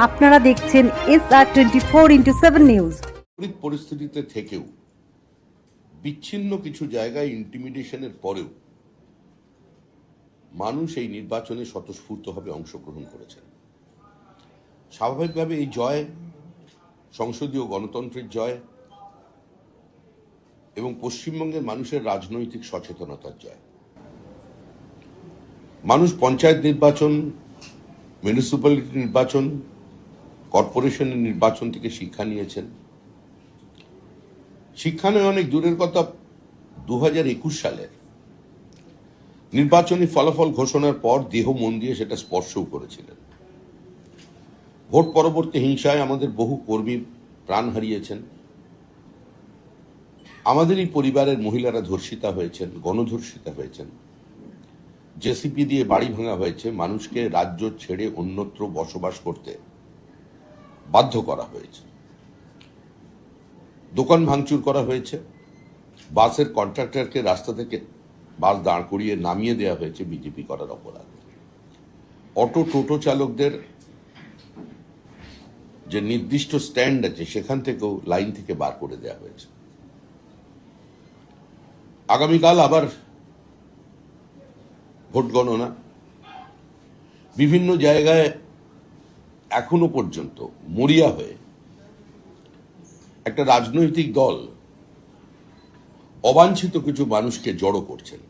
আপনারা দেখছেন SR24x7 news. পরিস্থিতিতে থেকেও বিচ্ছিন্ন কিছু জায়গায় ইন্টিমিডেশনের পরেও মানুষ এই নির্বাচনে স্বতঃস্ফূর্তভাবে অংশগ্রহণ করেছেন। স্বাভাবিকভাবে এই জয় সংসদীয় গণতন্ত্রের জয় এবং পশ্চিমবঙ্গের মানুষের রাজনৈতিক সচেতনতার জয়। মানুষ পঞ্চায়েত নির্বাচন, মিউনিসিপ্যালিটি নির্বাচন, কর্পোরেশনের নির্বাচন থেকে শিক্ষা নিয়েছেন। শিক্ষা নয় অনেক দূরের কথা, 2021 সালের নির্বাচনী ফলাফল ঘোষণার পর দেহ মন দিয়ে সেটা স্পর্শও করেছিলেন। ভোট পরবর্তী হিংসায় আমাদের বহু কর্মী প্রাণ হারিয়েছেন। আমাদেরই পরিবারের মহিলারা ধর্ষিতা হয়েছেন, গণধর্ষিতা হয়েছেন। জেসিপি দিয়ে বাড়ি ভাঙা হয়েছে, মানুষকে রাজ্য ছেড়ে অন্যত্র বসবাস করতে বাধ্য করা হয়েছে। দোকান ভাঙচুর করা হয়েছে, বাসের কন্ট্রাক্টরকে রাস্তা থেকে বাস দাঁড় করিয়ে নামিয়ে দেওয়া হয়েছে বিজেপি করার অপরাধ। অটো টোটো চালকদের যে নির্দিষ্ট স্ট্যান্ড আছে সেখান থেকেও লাইন থেকে বার করে দেওয়া হয়েছে। আগামীকাল আবার ভোট গণনা। বিভিন্ন জায়গায় এখনো পর্যন্ত মরিয়া হয়ে একটা রাজনৈতিক দল অবাঞ্ছিত কিছু মানুষকে জড়ো করছেন,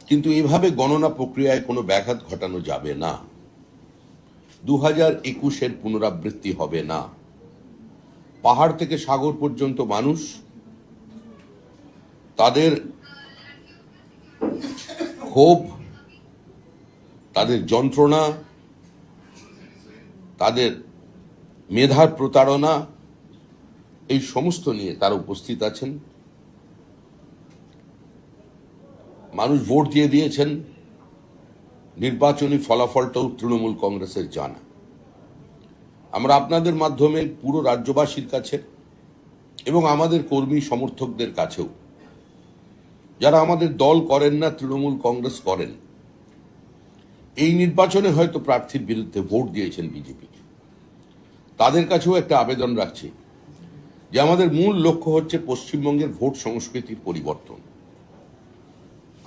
কিন্তু এভাবে গণনা প্রক্রিয়ায় কোনো ব্যাঘাত ঘটানো যাবে না। 2021-এর পুনরাবৃত্তি হবে না। পাহাড় থেকে সাগর পর্যন্ত মানুষ তাদের ক্ষোভ, তাদের যন্ত্রণা, তাদের মেধার প্রতারণা, এই সমস্ত নিয়ে তারা উপস্থিত আছেন। মানুষ ভোট দিয়ে দিয়েছেন। নির্বাচনী ফলাফলটাও তৃণমূল কংগ্রেসের জানা। আমরা আপনাদের মাধ্যমে পুরো রাজ্যবাসীর কাছে এবং আমাদের কর্মী সমর্থকদের কাছেও, যারা আমাদের দল করেন না, তৃণমূল কংগ্রেস করেন, এই নির্বাচনে হয়তো প্রার্থীর বিরুদ্ধে ভোট দিয়েছেন বিজেপিকে, তাদের কাছেও একটা আবেদন রাখছি যে আমাদের মূল লক্ষ্য হচ্ছে পশ্চিমবঙ্গের ভোট সংস্কৃতির পরিবর্তন।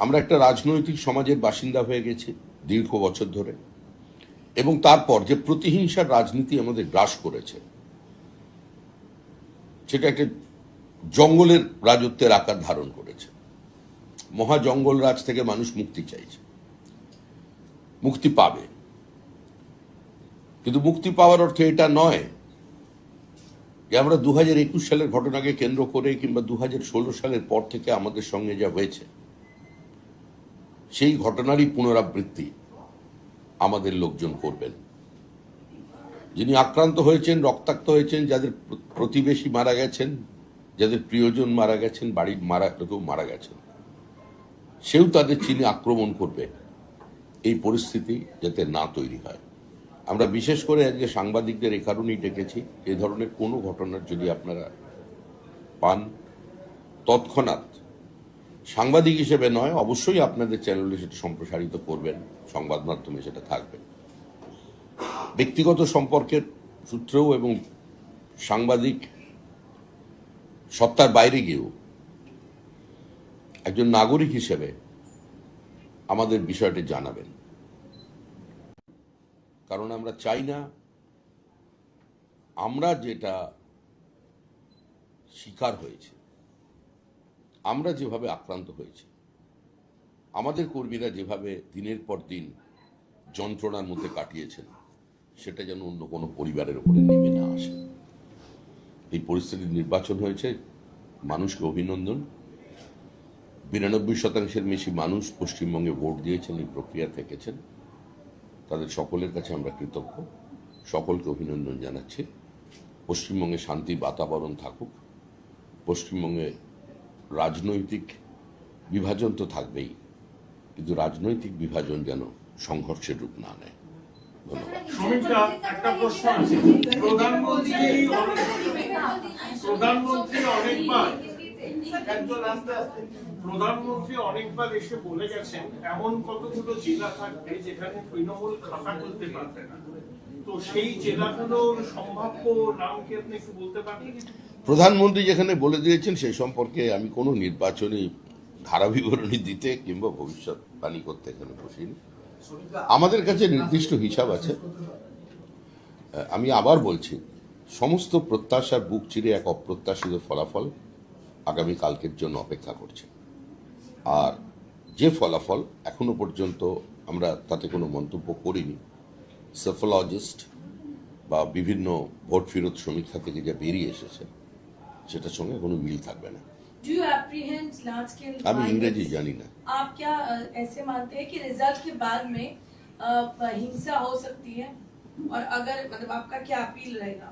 আমরা একটা রাজনৈতিক সমাজের বাসিন্দা হয়ে গেছি দীর্ঘ বছর ধরে, এবং তারপর যে প্রতিহিংসার রাজনীতি আমাদের গ্রাস করেছে, সেটা একটা জঙ্গলের রাজত্বের আকার ধারণ করেছে। মহা জঙ্গল রাজ থেকে মানুষ মুক্তি চাইছে, মুক্তি পাবে, কিন্তু মুক্তি পাওয়ার অর্থ এটা নয় যে আমরা 2021 সালের ঘটনাকে কেন্দ্র করে কিংবা 2016 সালের পর থেকে আমাদের সঙ্গে যা হয়েছে সেই ঘটনারই পুনরাবৃত্তি আমাদের লোকজন করবেন। যিনি আক্রান্ত হয়েছেন, রক্তাক্ত হয়েছেন, যাদের প্রতিবেশী মারা গেছেন, যাদের প্রিয়জন মারা গেছেন, বাড়ির কেউ মারা গেছেন, সেও তাদের চিনে আক্রমণ করবে। এই পরিস্থিতি যাতে না তৈরি হয়, আমরা বিশেষ করে আজকে সাংবাদিকদের এ কারণেই ডেকেছি। এই ধরনের কোনো ঘটনার যদি আপনারা পান, তৎক্ষণাৎ সাংবাদিক হিসেবে নয়, অবশ্যই আপনাদের চ্যানেলে সেটা সম্প্রসারিত করবেন, সংবাদ মাধ্যমে সেটা থাকবে। ব্যক্তিগত সম্পর্কের সূত্রেও এবং সাংবাদিক সত্তার বাইরে গিয়েও একজন নাগরিক হিসেবে আমাদের বিষয়টি জানাবেন, কারণ আমরা চাই না আমরা যেটা শিকার হয়েছে, আমরা যেভাবে আক্রান্ত হয়েছি, আমাদের কর্মীরা যেভাবে দিনের পর দিন যন্ত্রণার মধ্যে কাটিয়েছেন, সেটা যেন অন্য কোনো পরিবারের উপরে নেমে না আসে। এই পরিস্থিতির নির্বাচন হয়েছে, মানুষকে অভিনন্দন। 92% বেশি মানুষ পশ্চিমবঙ্গে ভোট দিয়েছেন, এই প্রক্রিয়া থেকেছেন। তাদের সকলের কাছে আমরা কৃতজ্ঞ, সকলকে অভিনন্দন জানাচ্ছি। পশ্চিমবঙ্গে শান্তির বাতাবরণ থাকুক। পশ্চিমবঙ্গে রাজনৈতিক বিভাজন তো থাকবেই, কিন্তু রাজনৈতিক বিভাজন যেন সংঘর্ষের রূপ না নেয়। ধন্যবাদ। একটা প্রশ্ন আছে। প্রধানমন্ত্রী অনেকবার একজন আস্তে আস্তে প্রধানমন্ত্রী অনেকবার এসে বলে গেছেন এমন কতগুলো জেলা থাকবে যেখানে তৃণমূল খাতা খুলতে পারবে না, তো সেই জেলাগুলোর সম্ভাব্য নাম কি আপনি একটু বলতে পারবেন? প্রধানমন্ত্রী যেখানে বলে দিয়েছেন সেই সম্পর্কে আমি কোনো নির্বাচনী ধারা বিবরণী দিতে কিংবা ভবিষ্যৎবাণী করতে এখানে বসিনি। আমাদের কাছে নির্দিষ্ট হিসাব আছে। আমি আবার বলছি, সমস্ত প্রত্যাশার বুক চিরে এক অপ্রত্যাশিত ফলাফল আগামী কালকের জন্য অপেক্ষা করছে। আর যে ফলাফল এখনো পর্যন্ত আমরা তাতে কোনো মন্তব্য করিনি, সেফোলজিস্ট বা বিভিন্ন ভোট ফেরত সমীক্ষা থেকে যা বেরিয়ে এসেছে সেটার সঙ্গে কোনো মিল থাকবে না। Do you apprehend large scale আমি violence? ইংরেজি জানি না। आप क्या ऐसे मानते हैं कि रिजल्ट के बाद में हिंसा हो सकती है, और अगर मतलब आपका क्या अपील रहेगा?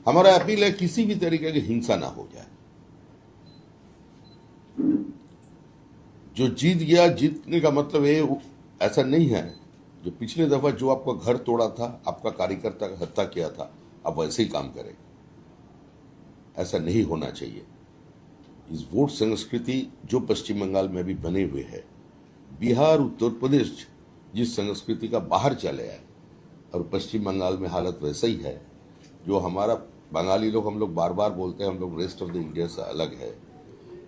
हमारा अपील है किसी भी तरीके की हिंसा ना हो जाए। जो जीत गया, जीतने का मतलब ये ऐसा नहीं है जो पिछले दफा जो आपका घर तोड़ा था, आपका कार्यकर्ता का हत्या किया था, आप वैसे ही काम करें। ऐसा नहीं होना चाहिए। इस वोट संस्कृति जो पश्चिम बंगाल में भी बने हुए है, बिहार उत्तर प्रदेश जिस संस्कृति का बाहर चले आए, और पश्चिम बंगाल में हालत वैसा ही है। जो हमारा बंगाली लोग, हम लोग बार बार बोलते हैं हम लोग रेस्ट ऑफ द इंडिया से अलग है,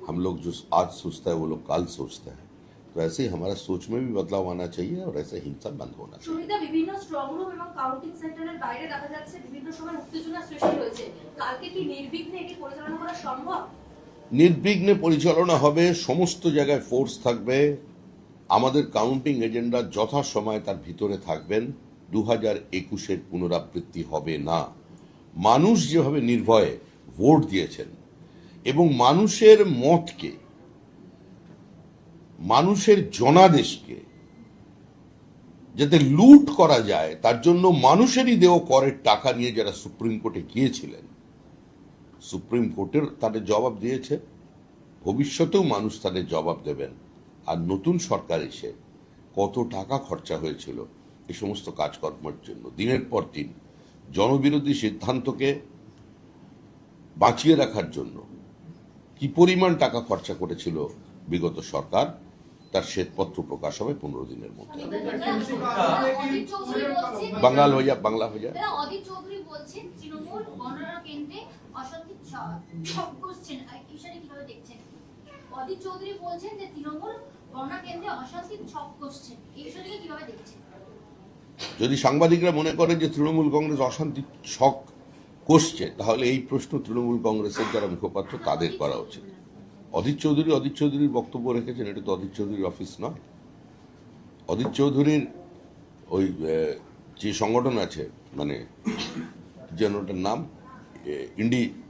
हम लोग जो आज सोचता है वो लोग काल सोचता है। तो ऐसे ही हमारा सोच में भी बदलाव आना चाहिए और ऐसे हिंसा बंद होना चाहिए। সুবিধা বিভিন্ন স্ট্রং রুম এবং কাউন্টিং সেন্টারের বাইরে দেখা যাচ্ছে বিভিন্ন সময় উত্তেজনা সৃষ্টি হয়েছে। কালকে কি নির্বিঘ্নে এটি পরিচালনা করা সম্ভব? নির্বিঘ্নে পরিচালনা হবে, সমস্ত জায়গায় ফোর্স থাকবে, আমাদের কাউন্টিং এজেন্ডা যথাসময়ে তার ভিতরে থাকবেন। 2021-এর পুনরাবৃত্তি হবে না। মানুষ যেভাবে নির্ভয়ে ভোট দিয়েছেন এবং মানুষের মতকে, মানুষের জনাদেশকে যাতে লুট করা যায় তার জন্য মানুষেরই দেওয়া করের টাকা নিয়ে যারা সুপ্রিম কোর্টে গিয়েছিলেন, সুপ্রিম কোর্টের তাদের জবাব দিয়েছে, ভবিষ্যতেও মানুষ তাদের জবাব দেবেন। আর নতুন সরকার এসে কত টাকা খরচা হয়েছিল এই সমস্ত কাজকর্মের জন্য, দিনের পর দিন জনবিরোধী সিদ্ধান্তকে বাঁচিয়ে রাখার জন্য কি পরিমাণ টাকা খরচা করেছিল বিগত সরকার, তার শ্বেতপত্র প্রকাশ হবে 15 দিনের মধ্যে। অদিত চৌধুরী বলছেন, বাংলা হয়ে যায়, বাংলা হয়ে যায়। দাদা, অদিত চৌধুরী বলছেন তৃণমূল গণনা কেন্দ্রে অসঠিক ছক কষছেন, এই বিষয়টা কিভাবে দেখছেন? অদিত চৌধুরী বলছেন যে তৃণমূল গণনা কেন্দ্রে অসঠিক ছক কষছেন, এই বিষয়টাকে কিভাবে দেখছেন? যদি সাংবাদিকরা মনে করে যে তৃণমূল কংগ্রেস অশান্তি ছক কষছে, তাহলে এই প্রশ্ন তৃণমূল কংগ্রেসের যারা মুখপাত্র তাদের করা উচিত। অদিত চৌধুরীর বক্তব্য রেখেছেন, এটা তো অদিত চৌধুরীর অফিস নয়। অদিত চৌধুরীর ওই যে সংগঠন আছে, মানে যেন ওটার নাম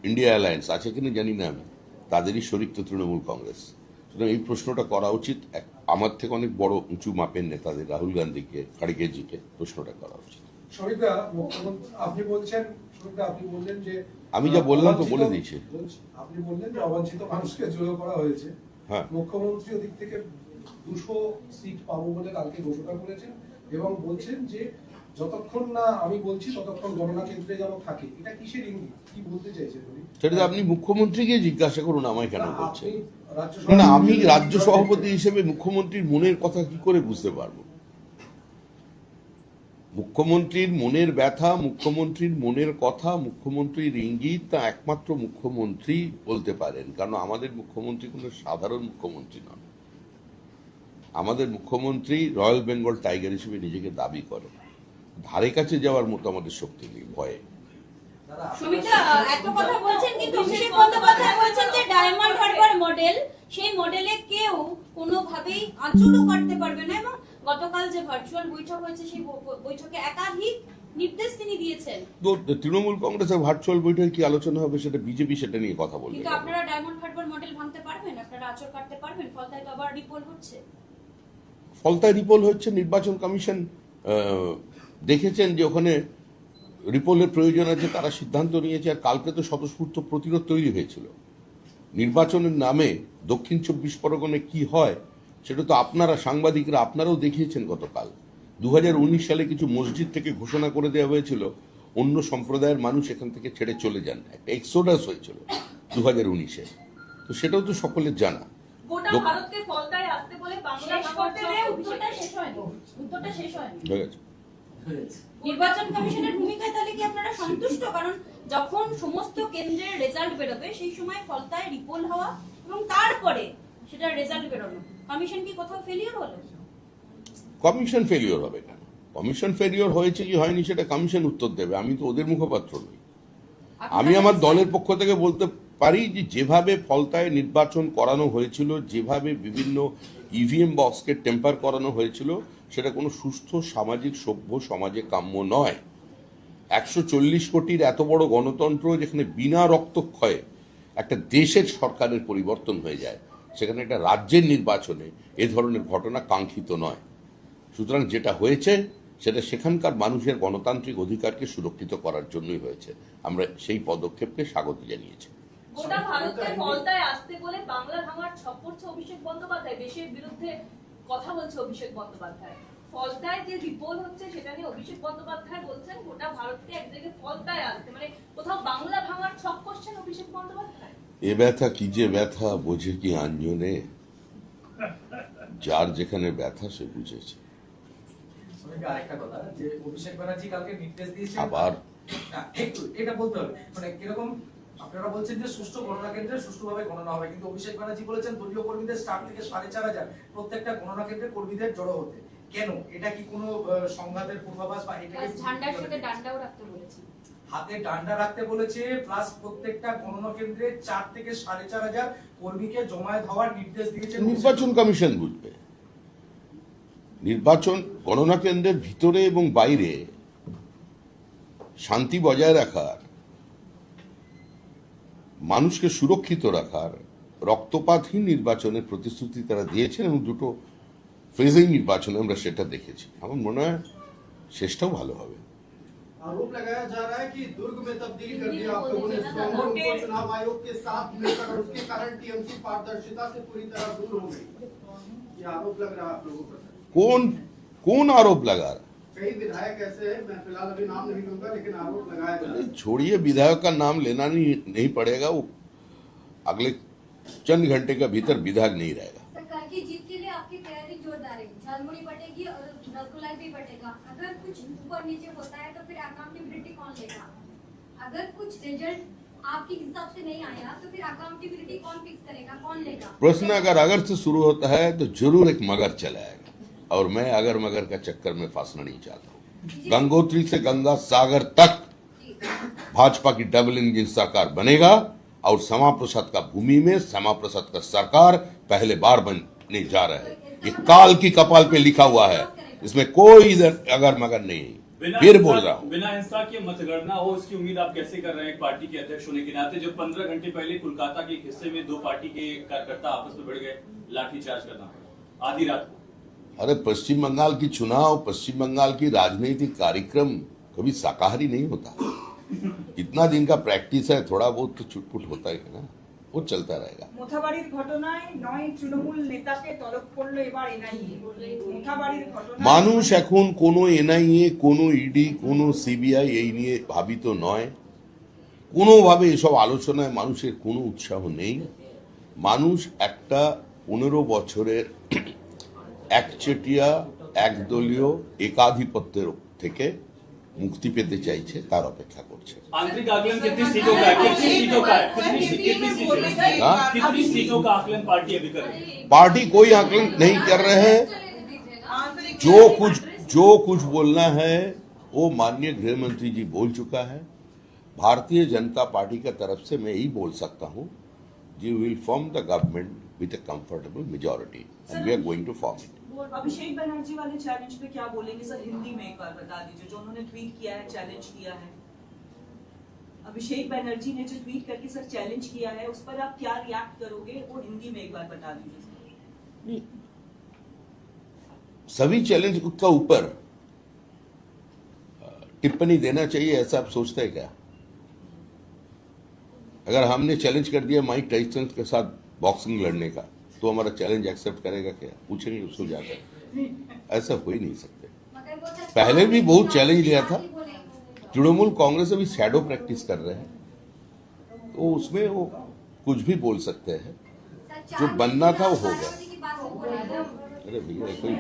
ইন্ডিয়া অ্যালায়েন্স আছে কিনা জানি না আমি, তাদেরই শরিক তো তৃণমূল কংগ্রেস। সুতরাং এই প্রশ্নটা করা উচিত আমার থেকে অনেক বড় উঁচু মাপের নেতাদের, রাহুল গান্ধীকে, খাড়গেজিকে প্রশ্নটা করা উচিত। শরিকদা, আপনি বললেন যে আমি যা বললাম তো বলে দিয়েছি। আপনি বললেন যে অবাঞ্ছিত মানুষকে জড়ো করা হয়েছে। হ্যাঁ। মুখ্যমন্ত্রী ওদিক থেকে 200 সিট পাবো বলে কালকে ঘোষণা করেছেন এবং বলছেন যে যতক্ষণ না আমি বলছি ততক্ষণ গণনা কেন্দ্রে যেন থাকে। এটা কিসের ইঙ্গিত, কি বলতে চাইছেন উনি? সেটা আপনি মুখ্যমন্ত্রীকে জিজ্ঞাসা করুন, আমায় কেন বলছেন? রাজ্য না, আমি রাজ্য সভাপতি হিসেবে মুখ্যমন্ত্রীর মনের কথা কি করে বুঝতে পারবো? মুখ্যমন্ত্রীর মনের ব্যথা, মুখ্যমন্ত্রীর মনের কথা, মুখ্যমন্ত্রীর ইঙ্গিত তা একমাত্র মুখ্যমন্ত্রী বলতে পারেন। কারণ আমাদের মুখ্যমন্ত্রী কোনো সাধারণ মুখ্যমন্ত্রী নন। আমাদের মুখ্যমন্ত্রী রয়্যাল বেঙ্গল টাইগার হিসেবে নিজেকে দাবি করে। ধারে কাছে যাওয়ার মতো আমাদের শক্তি নেই ভয়ে। সুমিত্রা একটা কথা বলছেন, কিন্তু অভিষেক বন্দ্যোপাধ্যায় বলছেন যে ডায়মন্ড হারবার মডেল, সেই মডেলে কেউ কোনোভাবেই আঁচড়ও কাটতে পারবে না, এবং গতকাল যে ভার্চুয়াল বৈঠক হয়েছে সেই বৈঠকে একাধিক নির্দেশ তিনি দিয়েছেন। তো তৃণমূল কংগ্রেসের ভার্চুয়াল বৈঠকে কি আলোচনা হবে সেটা বিজেপি সেটা নিয়ে কথা বলবে। কিন্তু আপনারা ডায়মন্ড হারবার মডেল ভাঙতে পারবেন? আপনারা আঁচড় কাটতে পারবেন? ফলতায় তো আবার রিপোল হচ্ছে। ফলতায় রিপোল হচ্ছে। নির্বাচন কমিশন দেখেছেন যে ওখানে রিপোলের প্রয়োজন আছে, তারা সিদ্ধান্ত নিয়েছে। আর কালকে তো স্বতঃস্ফূর্ত প্রতিরোধ তৈরি হয়েছিল। নির্বাচনের নামে দক্ষিণ 24 পরগনায় কি হয় সেটা তো আপনারা সাংবাদিকরা আপনারাও দেখিয়েছেন। গতকাল 2019 সালে কিছু মসজিদ থেকে ঘোষণা করে দেওয়া হয়েছিল অন্য সম্প্রদায়ের মানুষ এখান থেকে ছেড়ে চলে যান, একটা এক্সোডাস হয়েছিল 2019-এ। তো সেটাও তো সকলের জানা। গোটা লোক- ভারতকে ফলতায় আসতে বলে বাংলা শেষ করতে দে, উত্তরটা শেষ হয়নি। উত্তরটা শেষ হয়নি। হয়ে গেছে। নির্বাচন কমিশনের ভূমিকায় তাহলে কি আপনারা সন্তুষ্ট? কারণ যখন সমস্ত কেন্দ্রের রেজাল্ট বেরোবে সেই সময় ফলতায় রিপোল হওয়া এবং তারপরে সেটার রেজাল্ট বেরোনো, কমিশন কি কোথাও ফেলিওর হলো? কমিশন ফেলিওর হবে কেন? কমিশন ফেলিওর হয়েছে কি হয়নি সেটা কমিশন উত্তর দেবে, আমি তো ওদের মুখপাত্র নই। আমি আমার দলের পক্ষ থেকে বলতে পারি যে যেভাবে ফলতায় নির্বাচন করানো হয়েছিল, যেভাবে বিভিন্ন ইভিএম বক্সকে টেম্পার করানো হয়েছিল, সেটা কোনো সুস্থ সামাজিক সভ্য সমাজে কাম্য নয়। 140 কোটির এত বড় গণতন্ত্র যেখানে বিনা রক্তক্ষয়ে একটা দেশের সরকারের পরিবর্তন হয়ে যায়, সেখানে একটা রাজ্যের নির্বাচনে এ ধরনের ঘটনা কাঙ্ক্ষিত নয়। সুতরাং যেটা হয়েছে সেটা সেখানকার মানুষের গণতান্ত্রিক অধিকারকে সুরক্ষিত করার জন্যই হয়েছে। আমরা সেই পদক্ষেপকে স্বাগত জানিয়েছি। গোটা ভারতকে ফলতায় আসতে বলে বাংলা ভাঙার ছক করছে অভিষেক বন্দ্যোপাধ্যায়, দেশের বিরুদ্ধে কথা বলছে অভিষেক বন্দ্যোপাধ্যায়। ফলতায় যে রিপোল হচ্ছে সেটা নিয়ে অভিষেক বন্দ্যোপাধ্যায় বলছেন গোটা ভারতকে এক জায়গায় ফলতায় আসতে, মানে কোথাও বাংলা ভাঙার ছক করছেন অভিষেক বন্দ্যোপাধ্যায়। এ ব্যথা কি যে ব্যথা বোঝে কি আঞ্জনে, যার যেখানে ব্যথা সে বুঝেছে। আরেকটা কথা যে অভিষেক ব্যানার্জি কালকে নির্দেশ দিয়েছেন, আবার না, একটু এটা বলতে হবে, মানে কিরকম আপনারা বলছেন যে সুষ্ঠু গণনা কেন্দ্রে সুষ্ঠুভাবে গণনা হবে, কিন্তু অভিষেক ব্যানার্জি বলেছেন দলীয় কর্মীদের 4 থেকে 4,500 প্রত্যেকটা গণনা কেন্দ্রে কর্মীদের জড়ো হতে। কেন? এটা কি কোনো সংঘাতের পূর্বাভাস বা এটা প্লাস ঝান্ডার সাথে ডান্ডাও রাখতে বলেছে, হাতে ডান্ডা রাখতে বলেছে, প্লাস প্রত্যেকটা গণনা কেন্দ্রে 4 থেকে 4,500 কর্মীকে জমায়েত হওয়ার নির্দেশ দিয়েছেন নির্বাচন কমিশন বুঝবে। নির্বাচন গণনা কেন্দ্রের ভিতরে এবং বাইরে শান্তি বজায় রাখার, মানুষকে সুরক্ষিত রাখার রক্তপাতহীন নির্বাচনের প্রতিশ্রুতি তারা দিয়েছেন এবং দুটো ফেজেই নির্বাচনে আমরা সেটা দেখেছি। আমার মনে হয় শেষটাও ভালো হবে। आरोप लगाया जा रहा है कि दुर्ग में तब्दील कर दिया आप लोगों ने स्ट्रांग रूम को चुनाव आयोग के साथ मिलकर और उसके कारण टीएमसी पारदर्शिता से पूरी तरह दूर हो गई। ये आरोप लग रहा है आप लोगों पर। कौन आरोप लगा रहा? कई विधायक ऐसे हैं, मैं फिलहाल अभी नाम नहीं लूंगा, लेकिन आरोप लगाया जा रहा है। छोड़िए, विधायक का नाम लेना नहीं पड़ेगा, वो अगले चंद घंटे के भीतर विधायक नहीं रहेगा। सरकार की जीत के लिए आपकी तैयारी जोरदार है, झालमुड़ी बटेगी और रसगुल्ला भी बटेगा। अगर कुछ ऊपर नीचे होता है तो फिर अकाउंटेबिलिटी कौन लेगा? अगर कुछ रिजल्ट आपके हिसाब से नहीं आया तो फिर अकाउंटेबिलिटी कौन फिक्स करेगा, कौन लेगा? प्रश्न अगर से शुरू होता है तो जरूर एक मगर चला आएगा, और मैं अगर मगर का चक्कर में फंसना नहीं चाहता हूँ। गंगोत्री से गंगा सागर तक भाजपा की डबल इंजन सरकार बनेगा, और श्यामा प्रसाद का भूमि में श्यामा प्रसाद का सरकार पहले बार बनने जा रहा है। ये काल की कपाल पे लिखा हुआ है, इसमें कोई इधर अगर मगर नहीं है। फिर बोल रहा हूँ, बिना हिंसा की मतगणना हो इसकी उम्मीद आप कैसे कर रहे हैं पार्टी के अध्यक्ष होने के नाते? जब 15 घंटे पहले कोलकाता के एक हिस्से में 2 पार्टी के कार्यकर्ता आपस में भिड़ गए, लाठीचार्ज करना पड़ा आधी रात को। अरे पश्चिम बंगाल की चुनाव, पश्चिम बंगाल की राजनीतिक कार्यक्रम कभी शाकाहारी नहीं होता। इतना दिन का प्रैक्टिस है, थोड़ा बहुत तो छुटपुट होता है ना, वो चलता रहेगा। মোথাবাড়ির ঘটনায় 9 তৃণমূল নেতাকে তলব করলো এবার এনআইএ। মোথাবাড়ির ঘটনা মানুষ এখন কোনো এনআইএ, কোনো ইডি, কোনো সিবিআই এই নিয়ে ভাবিত নয়। কোনোভাবে এসব আলোচনায় মানুষের কোনো উৎসাহ নেই। মানুষ একটা 15 বছরের একচেটিয়া একদলীয় একাধিপত্যের থেকে মুক্তি পেতে চাইছে, তার অপেক্ষা করছে। आंतरिक आकलन कितनी सीटों का है? कितनी सीटों का है? कितनी सीटों का आकलन पार्टी अभी कर रही है? पार्टी कोई आकलन नहीं कर रहे हैं। जो कुछ बोलना है वो माननीय गृह मंत्री जी बोल चुका है। भारतीय जनता पार्टी की तरफ से मैं यही बोल सकता हूँ, जी will form the government with a comfortable majority and we are going to form it. Abhishek Banerjee वाले चैलेंज पे क्या बोलेंगे सर? हिंदी में एक बार बता दीजिए, जो उन्होंने ट्वीट किया है, चैलेंज किया है। अभिषेक बनर्जी ने जो ट्वीट करके सर चैलेंज किया है, उस पर आप क्या रिएक्ट करोगे? वो हिंदी में एक बार बता दीजिए सर। सभी चैलेंज का ऊपर टिप्पणी देना चाहिए, ऐसा आप सोचते हैं क्या? अगर हमने चैलेंज कर दिया माइक टाइसन के साथ बॉक्सिंग लड़ने का, तो हमारा चैलेंज एक्सेप्ट करेगा क्या? पूछेंगे उसको जाकर? ऐसा हो ही नहीं सकते। पहले भी बहुत चैलेंज लिया था। तृणमूल कांग्रेस अभी शैडो प्रैक्टिस कर रहे हैं, तो उसमें वो कुछ भी बोल सकते हैं। चार जो बनना था वो हो गया। मायावती की बात को बोल रहे हैं। अरे भैया कोई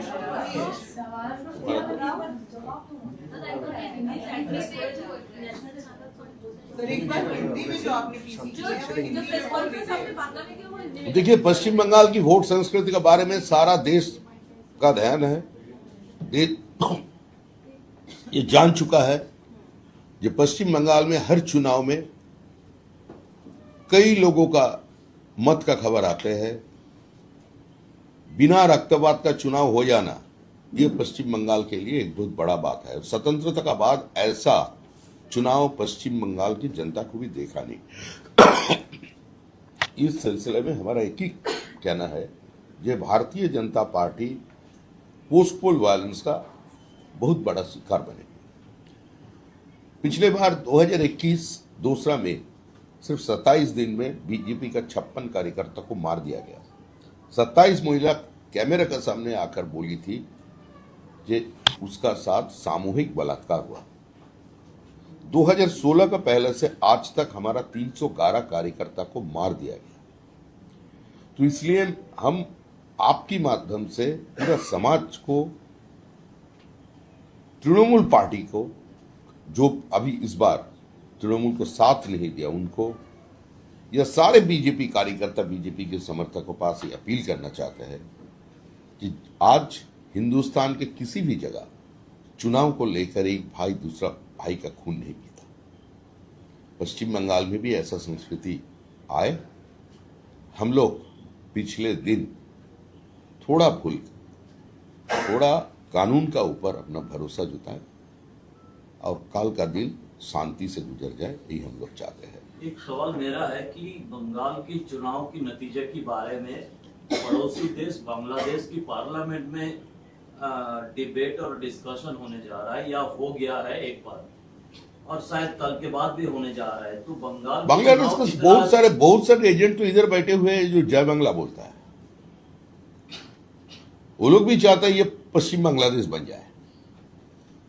सर एक बार हिंदी में जो आपने पीसी किया है वो हिंदी में बोल दीजिए। देखिए, पश्चिम बंगाल की वोट संस्कृति के बारे में सारा देश का ध्यान है। ये जान चुका है कि पश्चिम बंगाल में हर चुनाव में कई लोगों का मत का खबर आते हैं। बिना रक्तपात का चुनाव हो जाना ये पश्चिम बंगाल के लिए एक बहुत बड़ा बात है। स्वतंत्रता का बाद ऐसा चुनाव पश्चिम बंगाल की जनता को भी देखा नहीं। इस सिलसिले में हमारा एक ही कहना है, ये भारतीय जनता पार्टी पोस्ट पोल वायलेंस का बहुत बड़ा शिकार बनेगी। पिछले बार 2021 दूसरा में सिर्फ 27 दिन में बीजेपी का 56 कार्यकर्ता को मार दिया गया। 27 महिला कैमरे के सामने आकर बोली थी कि उसका साथ सामूहिक बलात्कार हुआ। 2016 का पहले से आज तक हमारा 311 कार्यकर्ता को मार दिया गया। तो इसलिए हम आपकी माध्यम से पूरा समाज को, तृणमूल पार्टी को, जो अभी इस बार तृणमूल को साथ नहीं दिया, उनको, यह सारे बीजेपी कार्यकर्ता, बीजेपी के समर्थकों के पास ये अपील करना चाहते हैं कि आज हिंदुस्तान के किसी भी जगह चुनाव को लेकर एक भाई दूसरा भाई का खून नहीं पीता। पश्चिम बंगाल में भी ऐसा संस्कृति आए। हम लोग पिछले दिन थोड़ा कानून का ऊपर अपना भरोसा जुटाए और कल का दिन शांति से गुजर जाए, यही हम लोग चाहते हैं। एक सवाल मेरा है कि बंगाल की चुनाव की नतीजे के बारे में पड़ोसी देश बांग्लादेश की पार्लियामेंट में डिबेट और डिस्कशन होने जा रहा है या हो गया है एक बार, और शायद कल के बाद भी होने जा रहा है। तो बांग्लादेश के बहुत सारे एजेंट तो इधर बैठे हुए हैं जो जय बांग्ला बोलता है। वो लोग भी चाहते हैं ये पश्चिम बांग्लादेश बन जाए।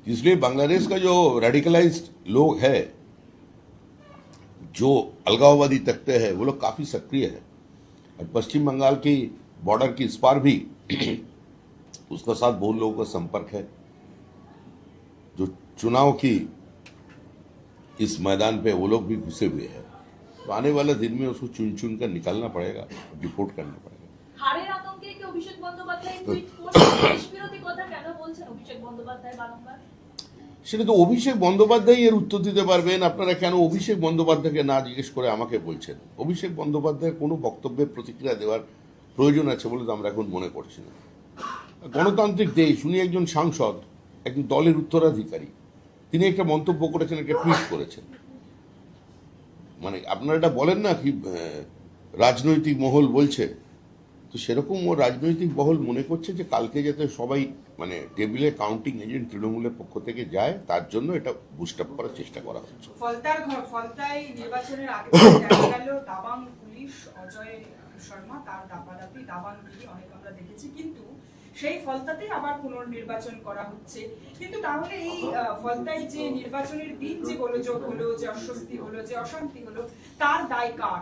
इसलिए बांग्लादेश का जो रेडिकलाइज्ड लोग है, जो अलगाववादी तकते हैं, वो लोग काफी सक्रिय है। और पश्चिम बंगाल की बॉर्डर की इस पार भी उसका साथ बहुत लोगों का संपर्क है। जो चुनाव की इस मैदान पे वो लोग भी घुसे हुए हैं। तो आने वाले दिन में उसको चुन चुन कर निकालना पड़ेगा, रिपोर्ट करना पड़ेगा। হারের আতঙ্কে কি অভিষেক বন্দ্যোপাধ্যায় টুইট করছেন? দেশবিরোধী কথা কেন বলছেন অভিষেক বন্দ্যোপাধ্যায় বারংবার? সেটা তো অভিষেক বন্দ্যোপাধ্যায় এর উত্তর দিতে পারবেন। আপনারা কেন অভিষেক বন্দ্যোপাধ্যায়কে না জিজ্ঞেস করে আমাকে বলছেন? অভিষেক বন্দ্যোপাধ্যায়ের কোনো বক্তব্যের প্রতিক্রিয়া দেওয়ার প্রয়োজন আছে বলে তো আমরা এখন মনে করছি না। গণতান্ত্রিক দেশ, উনি একজন সাংসদ, একজন দলের উত্তরাধিকারী। তিনি একটা মন্তব্য করেছেন, একটা টুইট করেছেন। মানে আপনারা এটা বলেন না কি রাজনৈতিক মহল বলছে, তো সেরকম ও রাজনৈতিক মহল মনে করছে যে কালকে যাতে সবাই মানে টেবিলে কাউন্টিং এজেন্ট তৃণমূলের পক্ষ থেকে যায়, তার জন্য এটা বুস্ট আপ করার চেষ্টা করা হচ্ছে। ফলতায় নির্বাচনের আগে দেখা গেল দাবাং পুলিশ অজয় শর্মা তার দাপাদাপি দাবানগিরি অনেক আমরা দেখেছি, কিন্তু সেই ফলতাতেই আবার পুনর্নির্বাচন করা হচ্ছে। কিন্তু তাহলে এই ফলতায় যে নির্বাচনের দিন যে গোলযোগ হলো, যে অস্বস্তি হলো, যে অশান্তি হলো, তার দায় কার?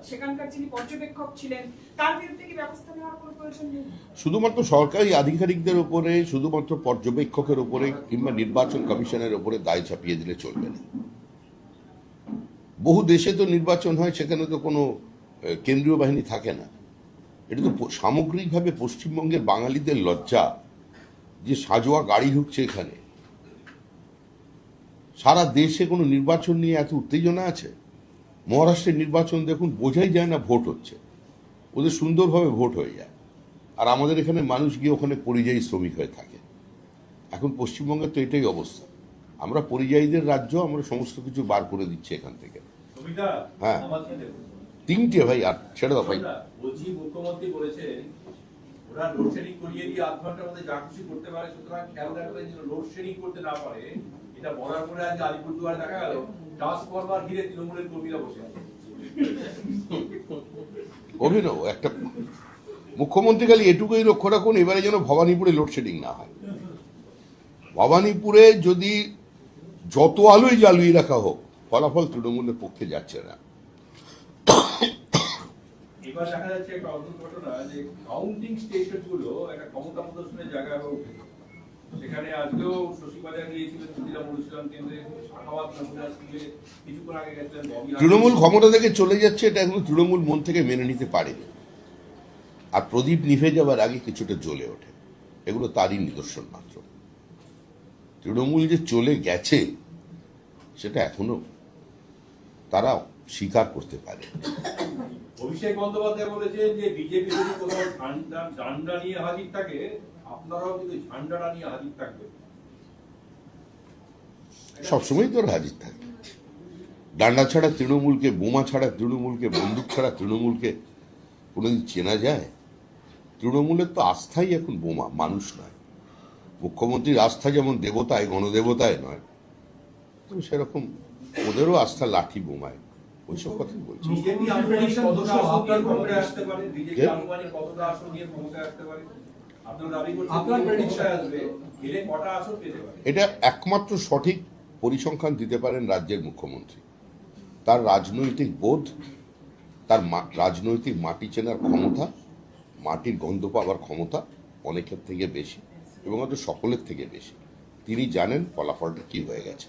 সেখানকার যিনি পর্যবেক্ষক ছিলেন তার বিরুদ্ধে কি ব্যবস্থা নেওয়ার কোনো প্রয়োজন নেই? শুধুমাত্র সরকারি আধিকারিকদের উপরে, শুধুমাত্র পর্যবেক্ষকের উপরে কিংবা নির্বাচন কমিশনের উপরে দায় চাপিয়ে দিলে চলবে না। বহু দেশে তো নির্বাচন হয়, সেখানে তো কোনো কেন্দ্রীয় বাহিনী থাকে না। এটা তো সামগ্রিকভাবে পশ্চিমবঙ্গের বাঙালিদের লজ্জা যে সাজোয়া গাড়ি ঢুকছে এখানে। সারা দেশে কোনো নির্বাচন নিয়ে এত উত্তেজনা আছে। মহারাষ্ট্রের নির্বাচন দেখুন, বোঝাই যায় না ভোট হচ্ছে, ওদের সুন্দরভাবে ভোট হয়ে যায়। আর আমাদের এখানে মানুষ গিয়ে ওখানে পরিযায়ী শ্রমিক হয়ে থাকে। এখন পশ্চিমবঙ্গের তো এটাই অবস্থা। আমরা পরিযায়ীদের রাজ্য, আমরা সমস্ত কিছু বার করে দিচ্ছি এখান থেকে। হ্যাঁ, তিনটে ভাই, আর ছেড়ে দাও ভাই। বলছি মুখ্যমন্ত্রী বলেছেন ওরা লোডশেডিং করিয়ে দিয়ে 8 ঘন্টার মধ্যে যা কিছু করতে পারে, সুতরাং খেয়াল রাখবেন যেন লোডশেডিং করতে না পারে। এটা বলার পরে আজ আলিপুরদুয়ারে দেখা গেল ট্রান্সফরমার ঘিরে তৃণমূলের কর্মীরা বসে আছে। অভিনব একটা মুখ্যমন্ত্রী খালি এটুকুই লক্ষ্য রাখুন, এবারে যেন ভবানীপুরে লোডশেডিং না হয়। ভবানীপুরে যদি যত আলোই জ্বালিয়ে রাখা হোক, ফলাফল তৃণমূলের পক্ষে যাচ্ছে না। এবার দেখা যাচ্ছে একটা অদ্ভুত ঘটনা যে কাউন্টিং স্টেশন গুলো একটা ক্ষমতা প্রদর্শনের জায়গা হয়ে উঠেছে। সেখানে আজকেও শশীবাজার গিয়েছিলেন, সুধীরা মরুশিলাম কেন্দ্রে, শাখাওয়াত মেমোরিয়াল স্কুলে কিছুক্ষণ আগে গেছিলেন ববি। তৃণমূল ক্ষমতা থেকে চলে যাচ্ছে, এটা এখনো তৃণমূল মন থেকে মেনে নিতে পারেনি। আর প্রদীপ নিভে যাওয়ার আগে কিছুটা জ্বলে ওঠে, এগুলো তারই নিদর্শন মাত্র। তৃণমূল যে চলে গেছে সেটা এখনো তারা স্বীকার করতে পারে। অভিষেক বন্দ্যোপাধ্যায় বলেছেন যে বিজেপি যদি কোথাও ঝান্ডা নিয়ে হাজির থাকে, আপনারাও কিন্তু ঝান্ডাটা নিয়ে হাজির থাকবেন। সবসময় তোর হাজির থাকে। ডান্ডা ছাড়া তৃণমূলকে, বোমা ছাড়া তৃণমূলকে, বন্দুক ছাড়া তৃণমূলকে কোনোদিন চেনা যায়? তৃণমূলের তো আস্থাই এখন বোমা, মানুষ নয়। মুখ্যমন্ত্রীর আস্থা যেমন দেবতায়, গণদেবতায় নয়, তো সেরকম ওদেরও আস্থা লাঠি বোমায়। ওইসব কথাই বলছি। বিজেপি আনুমানিক কতটা আসন নিয়ে ক্ষমতায় আসতে পারে? বিজেপি আনুমানিক কতটা আসন নিয়ে ক্ষমতায় আসতে পারে? আপনারা দাবি করছেন আপনার প্রেডিকশন আসবে, এলে কটা আসন পেতে পারে? এটা একমাত্র সঠিক পরিসংখ্যান দিতে পারেন রাজ্যের মুখ্যমন্ত্রী। তার রাজনৈতিক বোধ, তার রাজনৈতিক মাটি চেনার ক্ষমতা, মাটির গন্ধ পাওয়ার ক্ষমতা অনেকের থেকে বেশি, এবং হয়তো সকলের থেকে বেশি। তিনি জানেন ফলাফলটা কি হয়ে গেছে।